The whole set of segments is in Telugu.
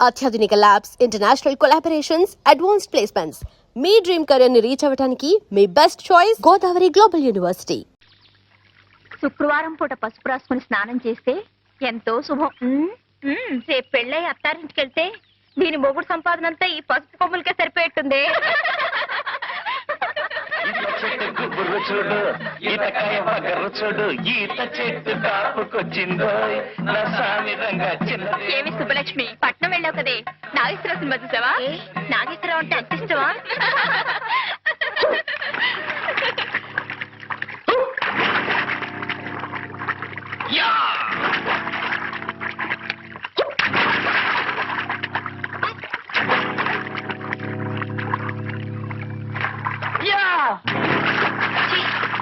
అత్యాధునిక labs, international collaborations, advanced placements. మీ డ్రీమ్ కెరీర్ ని రీచ్ అవ్వడానికి మీ best choice Godavari global university. శుక్రవారం పూట పసుపు రాసుకుని స్నానం చేస్తే ఎంతో శుభం. రేపు పెళ్ళై అత్తారింటికి వెళ్తే దీని మొగుడు సంపాదన అంతా ఈ పసుపు కొమ్ములకే సరిపోయేట్టుంది. చూడు ఈతకాయ బగర్ర చూడు, ఈత చెట్టు కాపుకొచ్చిందో నా సామి రంగా చిన్నది. ఏమి సుబ్బలక్ష్మి, పట్నం వెళ్ళావు కదే, నాగేశ్వరరావు సినిమా చూసావా? నాగేశ్వరరావు అంటే అంత ఇష్టమా?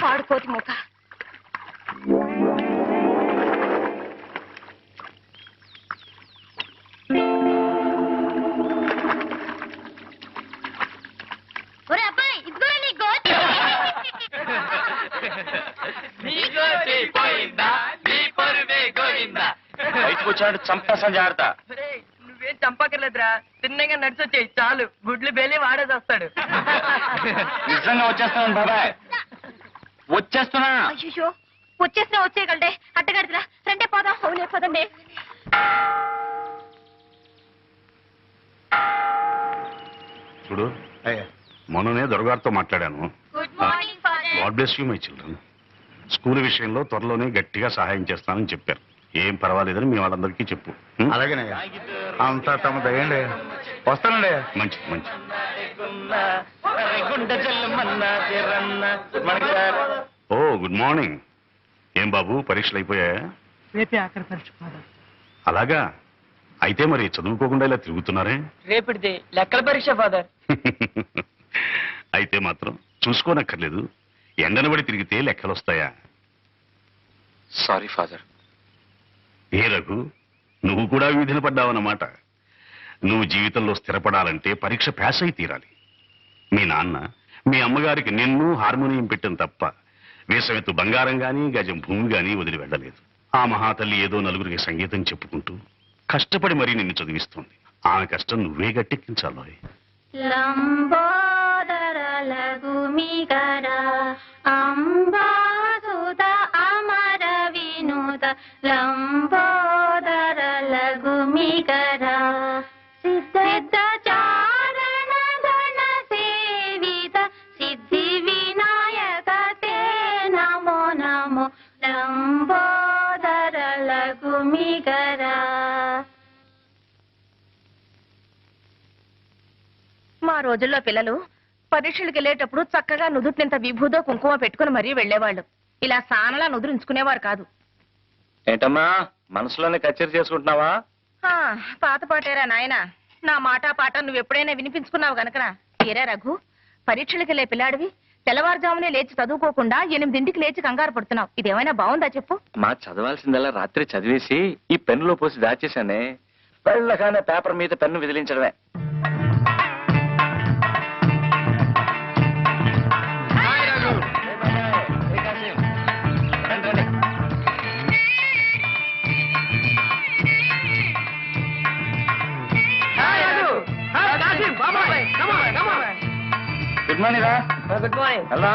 పాడుకోతి మూక. ఒరే అబ్బాయి, ఇదిగో నీ గోతి. బయటకు వచ్చాడు చంపేసాను, జాగ్రత్త. నువ్వేం చంపకర్లేదురా, తిన్నగా నడిచొచ్చాయి చాలు, గుడ్లు బేలి వాడేసి వస్తాడు. నిజంగా వచ్చేస్తాను బాబాయ్, వచ్చేస్తున్నా. అయ్యో, వచ్చేసినా వచ్చేయగలడే, అట్టగడదురా. రండే పోదాం. అవులే పోదండి. చూడు, మొన్ననే దొరగారితో మాట్లాడాను. Good morning father. God bless you my children. School విషయంలో త్వరలోనే గట్టిగా సహాయం చేస్తానని చెప్పారు. ఏం పర్వాలేదని మీ వాళ్ళందరికీ చెప్పు. అలాగేనయ్యా, అంతా తమ దయండి. వస్తానండి. మంచిది మంచిది. ఓ గుడ్ మార్నింగ్. ఏం బాబు, పరీక్షలు అయిపోయాయా? రేపే ఆఖరి పరీక్ష ఫాదర్. అలాగా, అయితే మరి చదువుకోకుండా ఇలా తిరుగుతున్నారే? రేపటిది లెక్కల పరీక్ష ఫాదర్. అయితే మాత్రం చూసుకోనక్కర్లేదు. ఎండనబడి తిరిగితే లెక్కలు వస్తాయా? Sorry father. ఏ రఘు, నువ్వు కూడా వీధిన పడ్డావన్నమాట. నువ్వు జీవితంలో స్థిరపడాలంటే పరీక్ష పాస్ అయి తీరాలి. మీ నాన్న మీ అమ్మగారికి నిన్ను హార్మోనియం పెట్టిన తప్ప వేసమెత్తు బంగారం గాని గజం భూమి గాని వదిలి వెళ్ళలేదు. ఆ మహాతల్లి ఏదో నలుగురికి సంగీతం చెప్పుకుంటూ కష్టపడి మరీ నిన్ను చదివిస్తుంది. ఆమె కష్టం నువ్వే గట్టెక్కించాలో. లంబోదర లఘుమిగర అంబాసుద అమర వినుద లంబోదర లఘుమిగర సిద్ధ చారణ గణ సేవిత సిద్ధి వినాయక తే నమో నమో లంబోదర లఘుమిగర. మా రోజుల్లో పిల్లలు పరీక్షలకు వెళ్ళేటప్పుడు చక్కగా నుదుటినంత విభూదో కుంకుమ పెట్టుకుని మరీ వెళ్లేవాళ్ళు. ఇలా సానలా నుదురించుకునేవారు కాదు. ఏంటమ్మా, మనసులోనే కచేరీ చేసుకుంటున్నావా? పాత పాటేరా నాయన. నా మాట పాట నువ్వు ఎప్పుడైనా వినిపించుకున్నావు గనకనా. ఏరా రఘు, పరీక్షలకు వెళ్ళే పిల్లాడివి తెల్లవారుజామునే లేచి చదువుకోకుండా 8ంటికి లేచి కంగారు పడుతున్నావు. ఇదేమైనా బాగుందా చెప్పు? మా చదవాల్సిందల్లా రాత్రి చదివేసి ఈ పెన్నులో పోసి దాచేశానే. వెళ్ళగానే పేపర్ మీద పెన్ను విదిలించడమే. గుడ్ మార్నింగ్ రా. Good morning. హలో.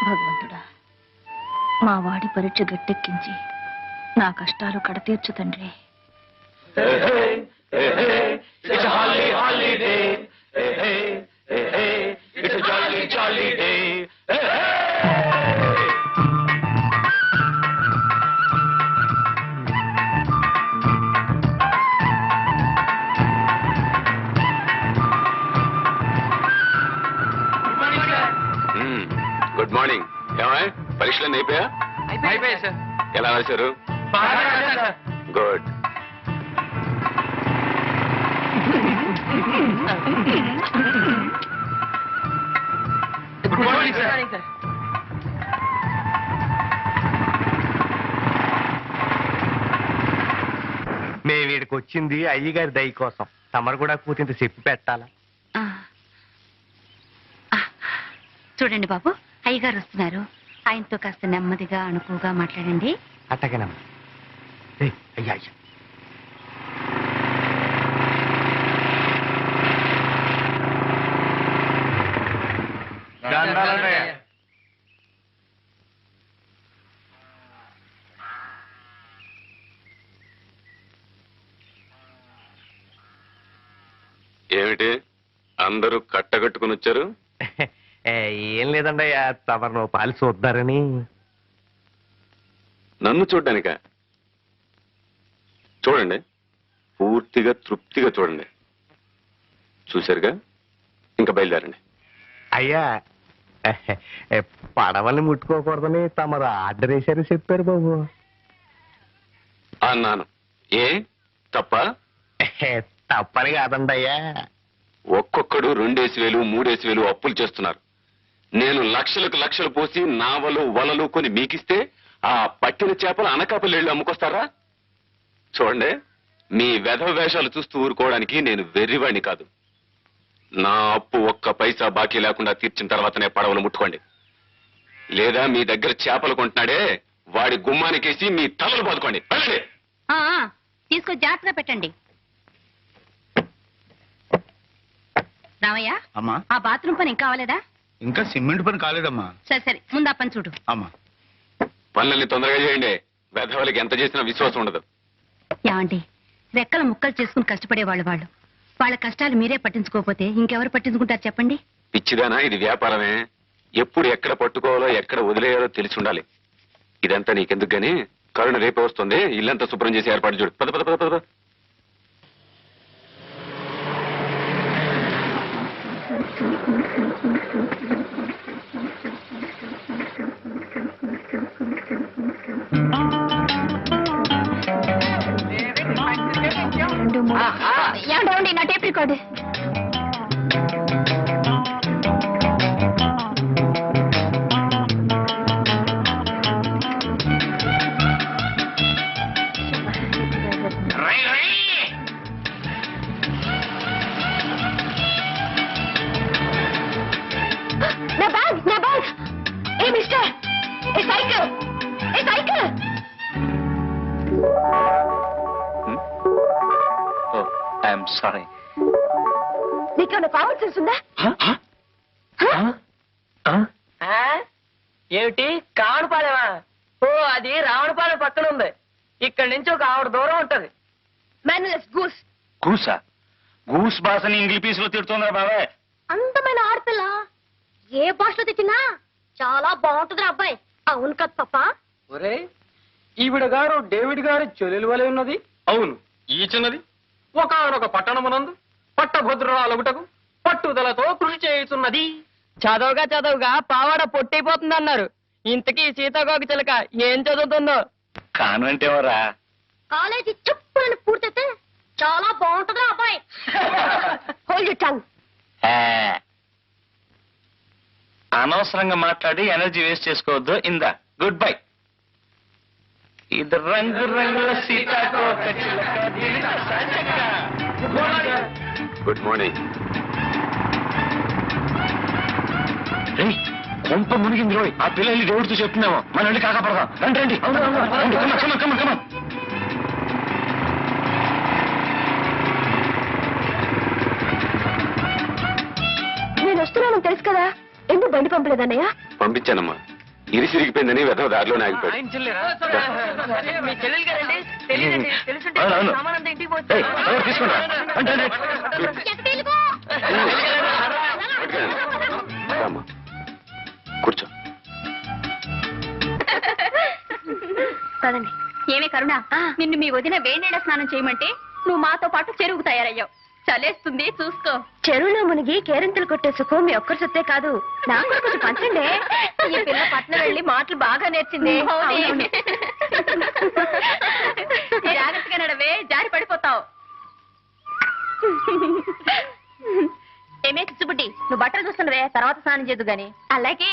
భగవంతుడా, మా వాడి పరీక్ష గట్టెక్కించి నా కష్టాలు కడతీర్చు తండ్రి. It's a holiday. It's a jolly day. Good morning. ఏమాయ్, పరీక్షలన్నీ అయిపోయా? అయిపోయాయి సార్. ఎలా రాశారు? గుడ్. Good morning sir. మేము వీడికి వచ్చింది అయ్యగారి దయ కోసం. తమరు కూడా కూతింత చెప్పి పెట్టాలా? చూడండి బాబు, అయ్యగారు వస్తున్నారు. ఆయనతో కాస్త నెమ్మదిగా అణుకుగా మాట్లాడండి. అట్టగనమ్మా. అయ్యా అయ్యా. ఏమిటి అందరూ కట్టగట్టుకుని వచ్చారు? ఏం లేదండయ్యా, తమరు నువ్వు పాలు చూద్దారని. నన్ను చూడ్డానిక? చూడండి, పూర్తిగా తృప్తిగా చూడండి. చూశారుగా, ఇంకా బయలుదేరండి. అయ్యా, పడవల్ని ముట్టుకోకూడదని తమరు ఆర్డర్ వేశారు చెప్పారు బాబు. అన్నాను. ఏ తప్ప? తప్పని కాదండయ్యా. ఒక్కొక్కడు 2,000 3,000 అప్పులు చేస్తున్నారు. నేను లక్షలకు లక్షలు పోసి నావలు వలలు కొని మీకిస్తే ఆ పట్టిన చేపలు అనకాపల్లి వెళ్ళి అమ్ముకొస్తారా? చూడండి, మీ వెధవ వేషాలు చూస్తూ ఊరుకోవడానికి నేను వెర్రివాణ్ణి కాదు. నా అప్పు ఒక్క పైసా బాకీ లేకుండా తీర్చిన తర్వాతనే పడవలు ముట్టుకోండి. లేదా మీ దగ్గర చేపలు కొంటున్నాడే వాడి గుమ్మానికేసి మీ తలలు బాదుకోండి. తీసుకొని జాగ్రత్తగా పెట్టండి. రామయ్య, అమ్మా, ఆ బాత్రూమ్ పని ఇంకా అవ్వలేదా? ఇంకా సిమెంట్ పని కాలేదమ్మా. సరే సరే, ముందు ఆ పని చూడు. అమ్మా, పనులన్నీ తొందరగా చేయండి. వెధవలకి ఎంత చేసినా విశ్వాసం ఉండదు. ఏమండి, రెక్కల ముక్కలు చేసుకుని కష్టపడేవాళ్ళు వాళ్ళు. వాళ్ళ కష్టాలు మీరే పట్టించుకోకపోతే ఇంకెవరు పట్టించుకుంటారు చెప్పండి? పిచ్చిదానా, ఇది వ్యాపారమే. ఎప్పుడు ఎక్కడ పట్టుకోవాలో ఎక్కడ వదిలేయాలో తెలిసి ఉండాలి. ఇదంతా నీకెందుకు గాని, కరుణ రేపే వస్తుంది. ఇల్లంతా శుభ్రం చేసి ఏర్పాటు చూడు. పద పద పద పద. ఏమండి, నా టేప్ రికార్డు. నా బ్యాగ్, నా bag. A mister, A cycle, A cycle. I'm sorry. నీకేమైనా కామన్ సెన్స్ ఉందా? ఏమిటి కావడపాలెమా? ఓ, అది రావణపాలెం పక్కన ఉంది. ఇక్కడ నుంచి ఒక 6 దూరం ఉంటది. మేనలెస్ గూస్. గూసా? గూస్ భాషని ఇంగ్లీష్ పీస్ లో తిడుతుందా బాబాయ్? అందమైన ఆడపిల్ల ఏ భాషలో తెచ్చినా చాలా బాగుంటుంది అబ్బాయి. అవును కదా పప్ప? ఒరే, ఈవిడ గారు డేవిడ్ గారి చెల్లెలు వలె ఉన్నది. అవును, ఈ చిన్నది ఒకనొక పట్టణమునందు పట్టభద్రురాలగుటకు పట్టుదలతో కృషి చేయుచున్నది. చదవగా చదవగా పావాడ పొట్టైపోతుంది అన్నారు. ఇంతకీ సీతాకోక చిలక ఏం చదువుతుందో? కాన్వెంట్ ఎవరా? కాలేజీ చెప్పులను పూర్తయితే చాలా బాగుంటుంది అబ్బాయి. Hold your tongue. అనవసరంగా మాట్లాడి ఎనర్జీ వేస్ట్ చేసుకోవద్దు. ఇందా, గుడ్ బై. ఇది రంగు రంగుల సీతాకోక చిలక దివిన సంచక. Good morning. కొంప మునిగింది రోయ్. ఆ పిల్లల్ని దేవుడితో చెప్తున్నాము. మన వెళ్ళి కాకపడదాం. రండి రండి. కమ. నేను వస్తున్నాను తెలుసు కదా, ఎందుకు బండి పంపలేదన్నయ్య? పంపించానమ్మా. ఇరిసిరిగిపోయిందని వెధవ దారిలోనే ఆగిపోయాడు. ఆయన చెల్లెరా? మీ చెల్లెలు గారండి? తెలియదండి. తెలుసుంటే అవును. సామానంతా ఇంటికి పోతే. తీసుకున్నా. రామ్మా, కూర్చో. కదండి. ఏమే కరుణ, నిన్ను మీ వదిన వేణేళ్ళ స్నానం చేయమంటే నువ్వు మాతో పాటు చెరువుకు తయారయ్యావు. చలేస్తుంది చూసుకో. చెరువులో మునిగి కేరింతలు కొట్టే సుఖం మీ ఒక్కరి సొత్తే కాదు, నాకు కొంచెం పంచండి. ఈ పిల్ల పట్నం వెళ్ళి మాటలు బాగా నేర్చింది. జాగ్రత్తగా నడవే, జారి పడిపోతావు. ఏమే చిచ్చుబుడ్డి, నువ్వు బట్టలు చూస్తున్నవే, తర్వాత స్నానం చేద్దు గాని. అలాగే.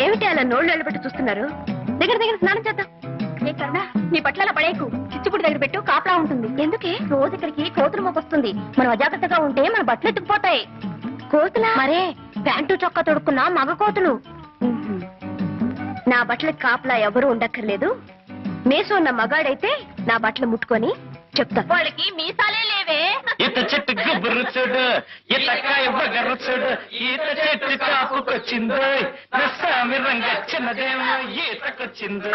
ఏమిటి అలా నోళ్ళు వెళ్ళబెట్టి చూస్తున్నారు? దగ్గర దగ్గర స్నానం చేద్దాం. ఏ కన్నా నీ పట్ల పడేకు, చిచ్చుపుడి దగ్గర పెట్టు, కాపలా ఉంటుంది. ఎందుకే? రోజు ఇక్కడికి కోతులు మోకొస్తుంది. మనం అజాగ్రత్తగా ఉంటే మన బట్టలు ఎత్తుకుపోతాయి. కోతులా? మరే, ప్యాంటు చొక్కా తొడుక్కున్న మగ కోతులు. నా బట్టలకి కాపలా ఎవరు ఉండక్కర్లేదు. మేసు ఉన్న మగాడైతే నా బట్టలు ముట్టుకొని చెప్తా. వాళ్ళకి మీసాలే లేవే. ఈత చెట్టు గుబురు చూడు, ఈతకాయ బగరు చూడు, ఈత చెట్టు కాపుకొచ్చిందో, నస్సామి రంగ చిన్నదేమో ఈతకొచ్చిందో.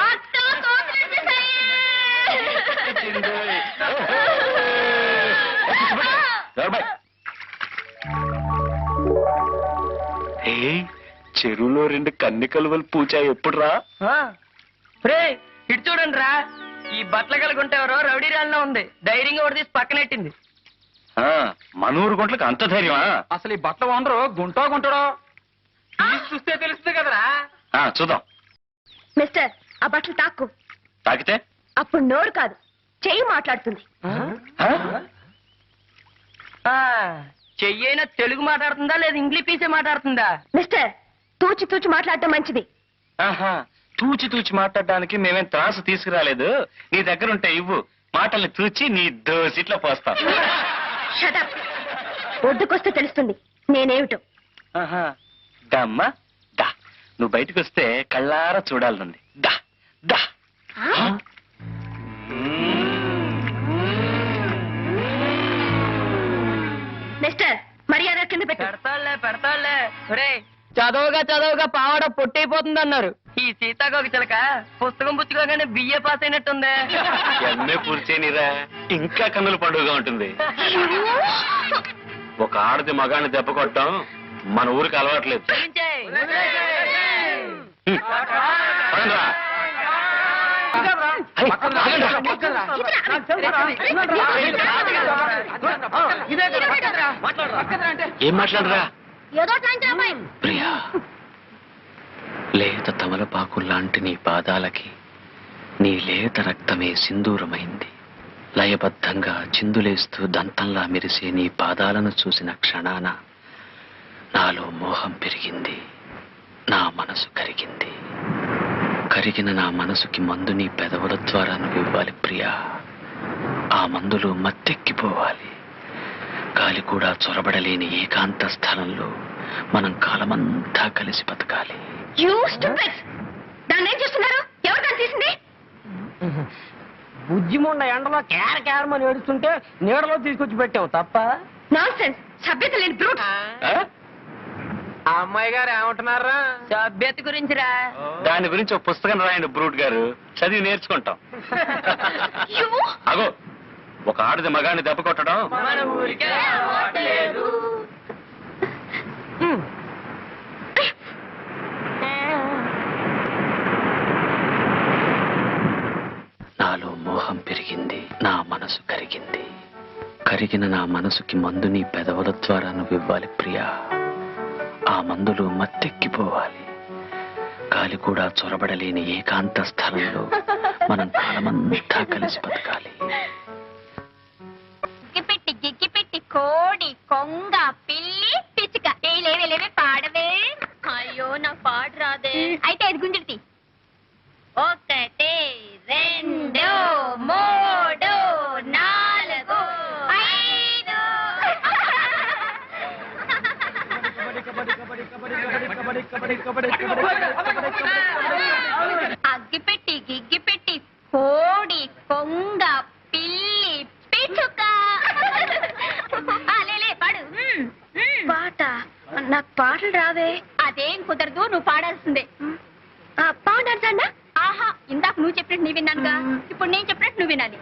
చెరువులో 2 కన్ని కలువలు పూచా ఎప్పుడు రా? ఇటు చూడండి రా, ఈ బట్టలు కలుగుంటే ఎవరో రౌడీ రాళ్ళలో ఉంది. ధైర్యంగా ఒకటి తీసి పక్కనెట్టింది. మనూరు గుంట్లకు అంత ధైర్యమా? అసలు ఈ బట్టలు వండరు గుంటాడో చూస్తే తెలుస్తుంది కదరా. చూద్దాం. మిస్టర్, ఆ బట్టలు తాక్కు. తాకితే అప్పుడు నోరు కాదు, చెయ్యి మాట్లాడుతుంది. చెయ్యైనా తెలుగు మాట్లాడుతుందా లేదా ఇంగ్లీష్ పీసే మాట్లాడుతుందా? మిస్టర్, తూచి తూచి మాట్లాడటం మంచిది. తూచి తూచి మాట్లాడడానికి మేమేం త్రాసు తీసుకురాలేదు. నీ దగ్గర ఉంటే ఇవ్వు, మాటల్ని తూచి నీ దోసిట్లో పోస్తాం. షటప్. ఒడ్డుకొస్తే తెలుస్తుంది నేనేమిటో. దమ్మా దా, నువ్వు బయటకు వస్తే కళ్ళారా చూడాలనుంది. దా దా. మిస్టర్, మర్యాద కింద పెట్టు. పెడతాళ్లే. ఒరే, చదవగా పావడ పొట్టైపోతుంది అన్నారు. ఈ సీతాకోక చిలక పుస్తకం పుచ్చుకోగానే బిఏ పాస్ అయినట్టుందే. ఎమ్మె పూర్చేనిరా, ఇంకా కన్నుల పండుగగా ఉంటుంది. ఒక ఆడది మగాన్ని దెబ్బ కొట్టడం మన ఊరికి అలవాట్లేదు. ఏం మాట్లాడరా? ప్రియా, లేత తమలపాకు లాంటి నీ పాదాలకి నీ లేత రక్తమే సింధూరమైంది. లయబద్ధంగా చిందులేస్తూ దంతంలా మెరిసే నీ పాదాలను చూసిన క్షణాన నాలో మోహం పెరిగింది, నా మనసు కరిగింది. కరిగిన నా మనసుకి మందు నీ పెదవుల ద్వారా నువ్వు ఇవ్వాలి ప్రియా. ఆ మందులో మత్తెక్కిపోవాలి. గాలి కూడా చొరబడలేని ఏకాంత స్థలంలో మనం కాలమంతా కలిసి బతకాలి. దాన్ని ఏం చేస్తున్నారు? ఎవరు దాన్ని తీసింది? బుజ్జిముండ ఎండలో కేరమని ఏడుస్తుంటే నీడలో తీసుకొచ్చి పెట్టావు తప్ప. నాన్సెన్స్, సభ్యత లేని బ్రూట్. ఆ అమ్మాయి గారు ఏమంటున్నారా? సభ్యత గురించిరా. దాని గురించి ఒక పుస్తకం రాయండి బ్రూట్ గారు, చదివి నేర్చుకుంటాం. అగో, ఒక ఆడది మగాన్ని దెబ్బ కొట్టడం మన ఊరికే అలవాట్లేదు. నాలో మోహం పెరిగింది, నా మనసు కరిగింది. కరిగిన నా మనసుకి మందు నీ పెదవుల ద్వారా నువ్వు ఇవ్వాలి ప్రియా. ఆ మందులో మత్తెక్కిపోవాలి. గాలి కూడా చొరబడలేని ఏకాంత స్థలంలో మనం కాలమంతా కలిసి బతకాలి. గిగ్గిపెట్టి కోడి కొంగ పిల్లి పిచ్చుక లేవే పాడవే. అయ్యో, నాకు పాట రాదే. అయితే 5 గుంజలు తీ. 1 2 3 4 5. అగ్గిపెట్టి గిగ్గిపెట్టి కోడి కొంగ పిల్లి పిచ్చుక. పాడు. పాట? నాకు పాటలు రావే. అదేం కుదరదు, నువ్వు పాడాల్సిందే. పాడాల్సన్నా? ఆహా, ఇందాక నువ్వు చెప్పినట్టు నీ విన్నానుగా, ఇప్పుడు నేను చెప్పినట్టు నువ్వు వినాలి.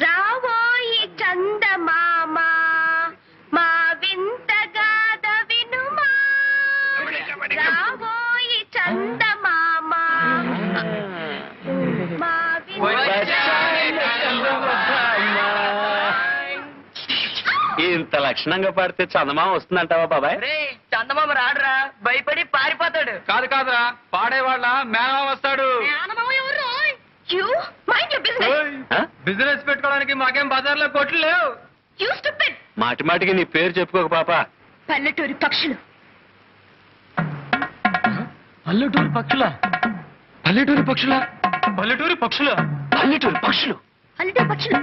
రావోయి చందమామ మా వింత గాథ వినుమా. రావోయి చందమామ మా ఇంత లక్షణంగా పాడితే చందమామ వస్తుందంటావా బాబాయ్? చందమామ రాడురా, భయపడి పారిపోతాడు. కాదురా, పాడేవాళ్ళ మేనమామ వస్తాడు. బిజినెస్ పెట్టుకోవడానికి మాకేం బజార్లో కొట్లు లేవు. You stupid! మాటి మాటికి నీ పేరు చెప్పుకోక పాప. పల్లెటూరి పక్షులు. పల్లెటూరు పక్షులా? పల్లెటూరు పక్షులా? పల్లెటూరు పక్షులా? పల్లెటూరు పక్షులు. పల్లెటూరి పక్షులు.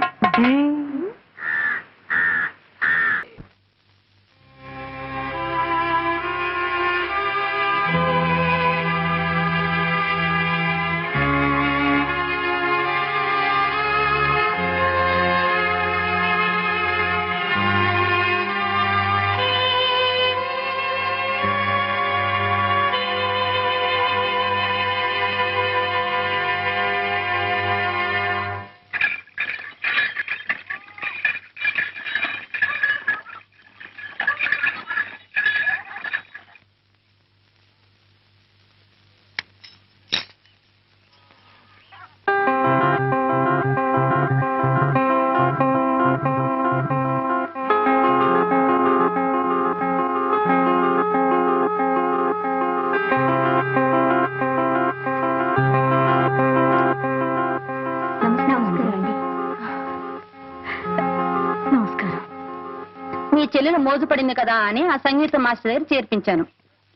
మీ చెల్లెలు మోజుపడింది కదా అని ఆ సంగీత మాస్టర్ దగ్గర చేర్పించాను.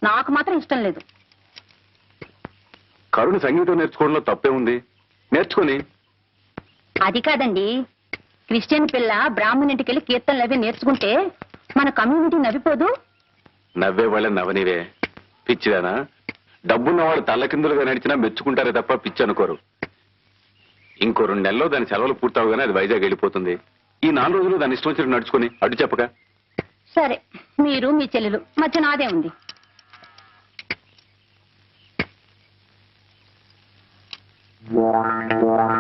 నాకు మాత్రం ఇష్టం లేదు. కరుణ సంగీతం నేర్చుకోవడంలో తప్పే ఉంది, నేర్చుకొని. అది కాదండి, క్రిస్టియన్ పిల్ల బ్రాహ్మణింటికి వెళ్ళి కీర్తనలు అవి నేర్చుకుంటే మన కమ్యూనిటీ నవ్విపోదు. నవ్వే వాళ్ళ నవ్వనివే పిచ్చిదానా. డబ్బున్న వాళ్ళు తల్లకిందులుగా నడిచినా మెచ్చుకుంటారే తప్ప పిచ్చి అనుకోరు. ఇంకో 2 నెలల్లో దాని సెలవులు పూర్తవగానే అది వైజాగ్ వెళ్ళిపోతుంది. ఈ 4 రోజులు దాని ఇష్టం వచ్చినట్టు నడుచుకొని అడ్డు చెప్పక. సరే, మీరు మీ చెల్లెలు మధ్య నాదే ఉంది.